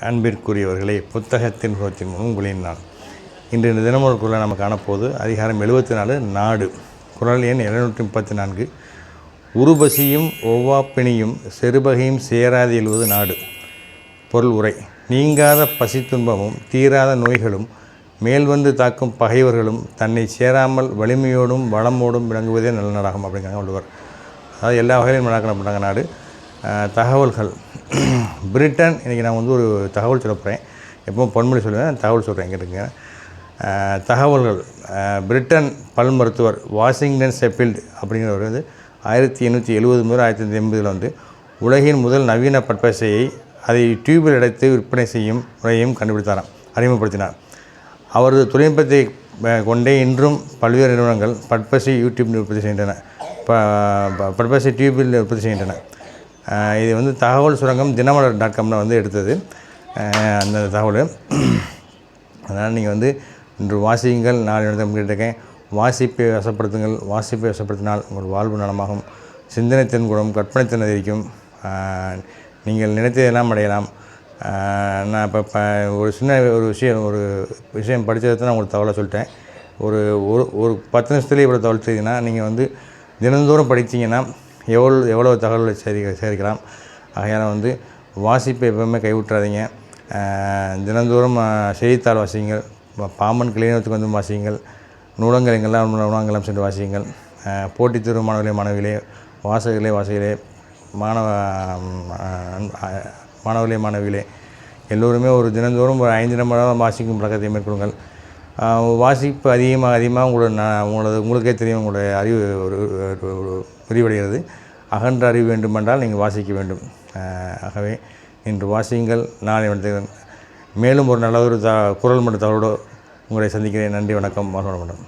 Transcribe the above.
அன்பிற்குரியவர்களே, புத்தகத்தின் முகத்தின் உங்களின் நான் இன்று இந்த தினமொரு குரலை நம்ம காணப்போது அதிகாரம் 74 நாடு. குரல் எண் 734. உருபசியும் ஒவ்வாப்பிணியும் செருபகையும் சேராது எழுவது நாடு. பொருள் உரை. நீங்காத பசி துன்பமும் தீராத நோய்களும் மேல் வந்து தாக்கும் பகைவர்களும் தன்னை சேராமல் வலிமையோடும் வளமோடும் விளங்குவதே நல்ல நாடாகும் அப்படிங்கிறாங்க வள்ளுவர். அதாவது எல்லா வகையிலும் நடக்கப்படுறாங்க நாடு. தகவல்கள். பிரிட்டன், இன்றைக்கி நான் வந்து ஒரு தகவல் சொல்ல போகிறேன். எப்பவும் பொன்மொழி சொல்லுவேன், தகவல் சொல்கிறேன் கேட்டுங்க. தகவல்கள். பிரிட்டன் பல் மருத்துவர் வாஷிங்டன் ஷெஃபீல்டு அப்படிங்கிறவர் வந்து 1870 முதல் 1980 வந்து உலகின் முதல் நவீன பற்பசையை அதை டியூபில் அடைத்து விற்பனை செய்யும் முறையையும் கண்டுபிடித்தாராம், அறிமுகப்படுத்தினார். அவரது தொழில்நுட்பத்தை கொண்டே இன்றும் பல்வேறு நிறுவனங்கள் பற்பசை யூடியூப் உற்பத்தி செய்கின்றன, பற்பசை டியூபில் உற்பத்தி செய்கின்றன. இது வந்து தகவல் சுரங்கம் தினமலர்.comல வந்து எடுத்தது அந்த தகவல். அதனால் நீங்கள் வந்து இன்று வாசியுங்கள், நாலு இடத்துல கேட்டிருக்கேன். வாசிப்பை வசப்படுத்துங்கள். வாசிப்பை வசப்படுத்தினால் உங்கள் வாழ்வு நலமாகும். சிந்தனை திறன் கூடும், கற்பனை திறன் அதிகரிக்கும். நீங்கள் நினைத்ததெல்லாம் அடையலாம். நான் இப்போ ஒரு சின்ன ஒரு விஷயம் படித்ததை தான் நான் உங்களுக்கு தகவலை சொல்லிட்டேன். ஒரு 10 நிமிஷத்துலேயே இவ்வளோ தகவல் தெரியுதுன்னா நீங்கள் வந்து தினந்தோறும் படித்தீங்கன்னா எவ்வளோ தகவல்களை சேரிக்கலாம். ஆகையால் வந்து வாசிப்பை எப்பவுமே கைவிட்டுறாதீங்க. தினந்தோறும் செய்தித்தாள் வாசியுங்கள். பாம்பன் கிளைநகரத்துக்கு வந்து வாசியுங்கள். நூலகங்கள் எங்கெல்லாம் நூலகங்கள்லாம் சென்று வாசியுங்கள். போட்டித் தேர்வு மாணவர்களே வாசகர்களே மாணவிகளே எல்லோருமே ஒரு தினந்தோறும் ஒரு 5 நிமிடம் வாசிக்கும் பழக்கத்தை மேற்கொள்ளுங்கள். வாசிப்பு அதிகமாக உங்களுக்கே தெரியும், உங்களுடைய அறிவு ஒரு விரிவடைகிறது. அகன்ற அறிவு வேண்டுமென்றால் நீங்கள் வாசிக்க வேண்டும். ஆகவே இன்று வாசியுங்கள். நாளை மேலும் ஒரு நல்ல ஒரு குரல் மற்றும் தகவலோடு உங்களை சந்திக்கிறேன். நன்றி, வணக்கம், வாழ்க வளமுடன்.